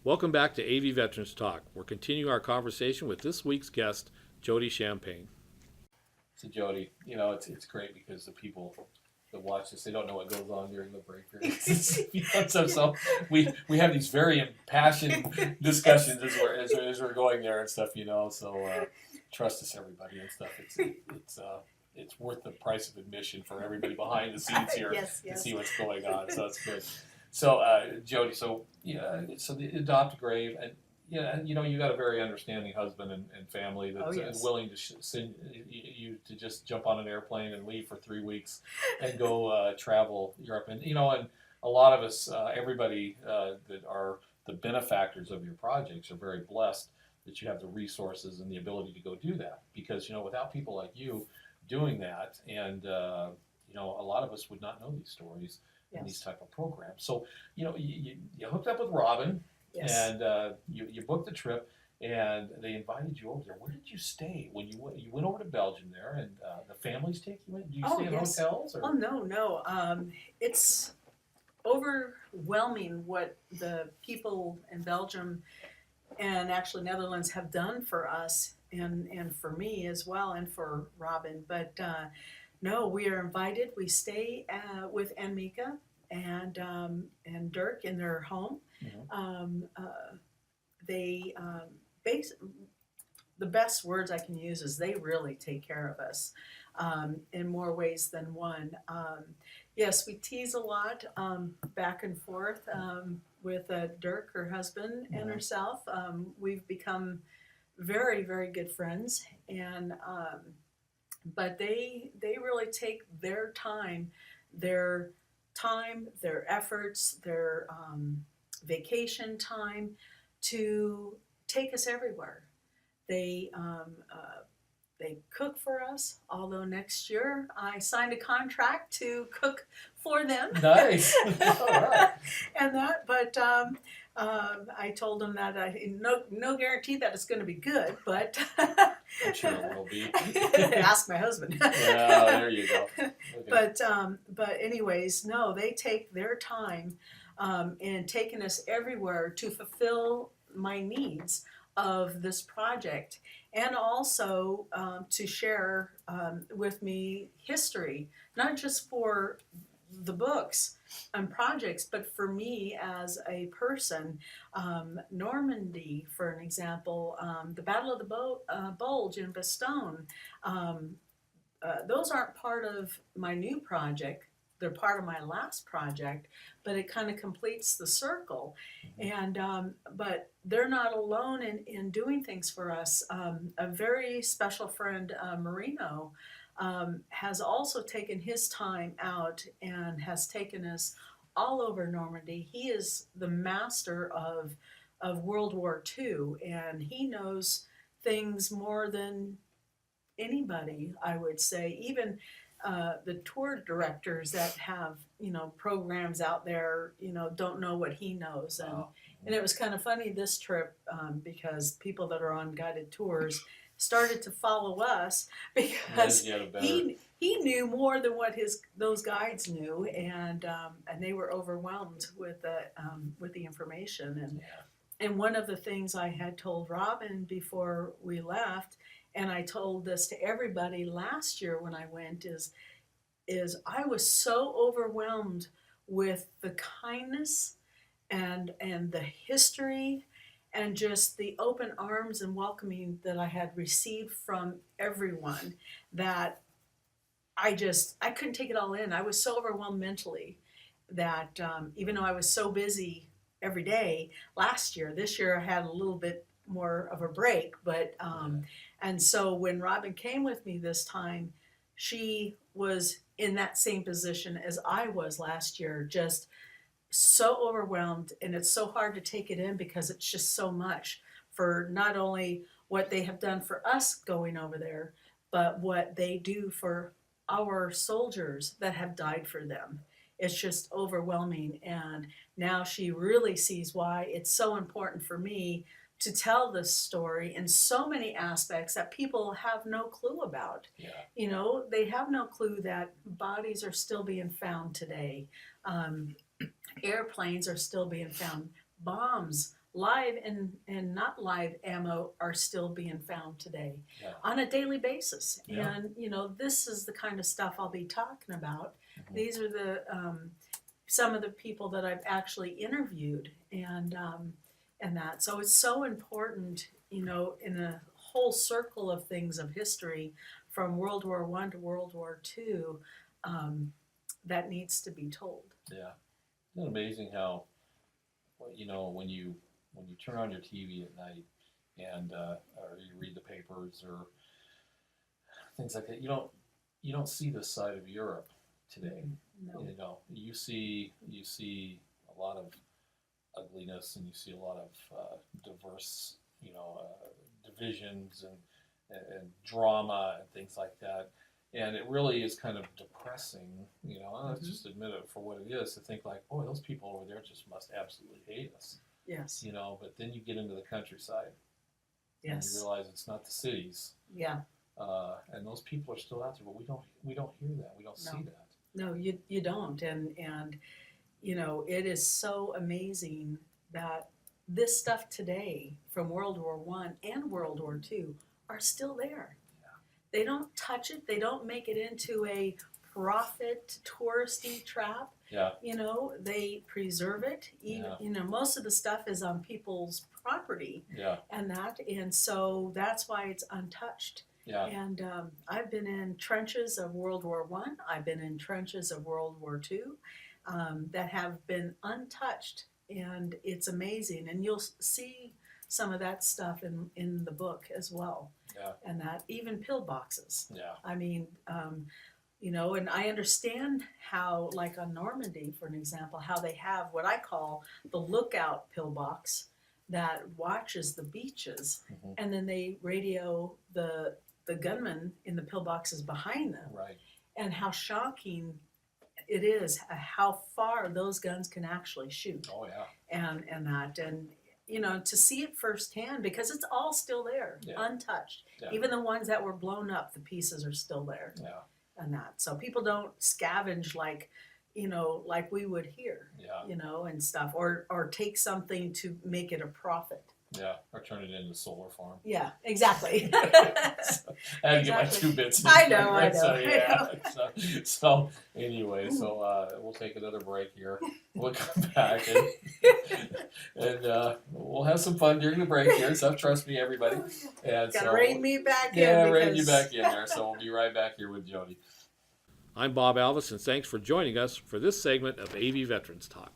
Welcome back to AV Veterans Talk. We're continuing our conversation with this week's guest, Jodi Champagne. So Jodi, it's great because the people that watch this, they don't know what goes on during the break periods. So we have these very impassioned discussions as we're going there and stuff. So trust us, everybody, and stuff. It's worth the price of admission for everybody behind the scenes here to see what's going on. So it's good. So Jodi, so the adopt a grave, and you got a very understanding husband and family that's willing to send you to just jump on an airplane and leave for 3 weeks and go travel Europe. And and a lot of us, everybody that are the benefactors of your projects, are very blessed that you have the resources and the ability to go do that. Because without people like you doing that, and a lot of us would not know these stories and these type of programs. So you hooked up with Robin. Yes. And you booked the trip, and they invited you over there. Where did you stay when you went? You went over to Belgium there, and the families take you in. Do you stay in hotels? Or? Oh no. It's overwhelming what the people in Belgium and actually Netherlands have done for us and for me as well, and for Robin. But no, we are invited. We stay with Anmika and Dirk in their home. Mm-hmm. They the best words I can use is they really take care of us in more ways than one. Yes, we tease a lot back and forth with Dirk, her husband, and herself. We've become very, very good friends, and but they really take their time, their efforts, their vacation time to take us everywhere. They cook for us, although next year I signed a contract to cook for them. Nice. All right. But I told them that no guarantee that it's going to be good, but I'm sure it will be. Ask my husband. Yeah, there you go. Okay. But anyways, no, they take their time in taking us everywhere to fulfill my needs of this project, and also to share with me history, not just for the books and projects, but for me as a person. Normandy, for an example, the Battle of the Bulge in Bastogne, those aren't part of my new project. They're part of my last project, but it kind of completes the circle. And but they're not alone in doing things for us. A very special friend, Marino, has also taken his time out and has taken us all over Normandy. He is the master of World War II, and he knows things more than anybody, I would say. Even the tour directors that have programs out there don't know what he knows. And it was kind of funny this trip because people that are on guided tours started to follow us because he knew more than what those guides knew, and they were overwhelmed with the information. And one of the things I had told Robin before we left, and I told this to everybody last year when I went, is I was so overwhelmed with the kindness and the history and just the open arms and welcoming that I had received from everyone that I couldn't take it all in. I was so overwhelmed mentally that even though I was so busy every day last year, this year I had a little bit more of a break. But and so when Robin came with me this time, she was in that same position as I was last year, just so overwhelmed, and it's so hard to take it in because it's just so much for not only what they have done for us going over there, but what they do for our soldiers that have died for them. It's just overwhelming, and now she really sees why it's so important for me to tell this story in so many aspects that people have no clue about. Yeah. They have no clue that bodies are still being found today. Airplanes are still being found. Bombs live and not live ammo are still being found today Yeah. on a daily basis. Yeah. And, this is the kind of stuff I'll be talking about. Mhm. These are the some of the people that I've actually interviewed and that. So it's so important, in a whole circle of things of history from World War I to World War II, that needs to be told. Yeah. Isn't it amazing how, when you turn on your TV at night and or you read the papers or things like that, you don't see this side of Europe today. No. You see a lot of ugliness, and you see a lot of diverse, divisions and drama and things like that. And it really is kind of depressing, let's just admit it for what it is, to think like, boy, those people over there just must absolutely hate us. Yes. But then you get into the countryside and Yes. you realize it's not the cities. Yeah. And those people are still out there, but we don't hear that. We don't see that. No, you don't. And it is so amazing that this stuff today from World War I and World War II are still there. They don't touch it. They don't make it into a profit touristy trap. Yeah. They preserve it. Even, most of the stuff is on people's property. Yeah. And so that's why it's untouched. Yeah. And I've been in trenches of World War I. I've been in trenches of World War II that have been untouched, and it's amazing. And you'll see some of that stuff in the book as well. Yeah. And that even pillboxes. Yeah. I mean, and I understand how, like on Normandy, for an example, how they have what I call the lookout pillbox that watches the beaches, Mhm. and then they radio the gunmen in the pillboxes behind them, Right. and how shocking it is how far those guns can actually shoot, Oh yeah. and that, and to see it firsthand, because it's all still there, Yeah. untouched. Yeah. Even the ones that were blown up, the pieces are still there, Yeah. and that. So people don't scavenge like we would here, Yeah. and stuff, or take something to make it a profit. Yeah. Or turn it into a solar farm. Yeah, exactly. I had to get my Exactly. 2 bits. I know, I So know. yeah. So anyway, we'll take another break here. We'll come back and we'll have some fun during the break here. So trust me, everybody. And Gotta so, rein me back in. yeah, rein you because- back in there. So we'll be right back here with Jodi. I'm Bob Alvis, and thanks for joining us for this segment of AV Veterans Talk.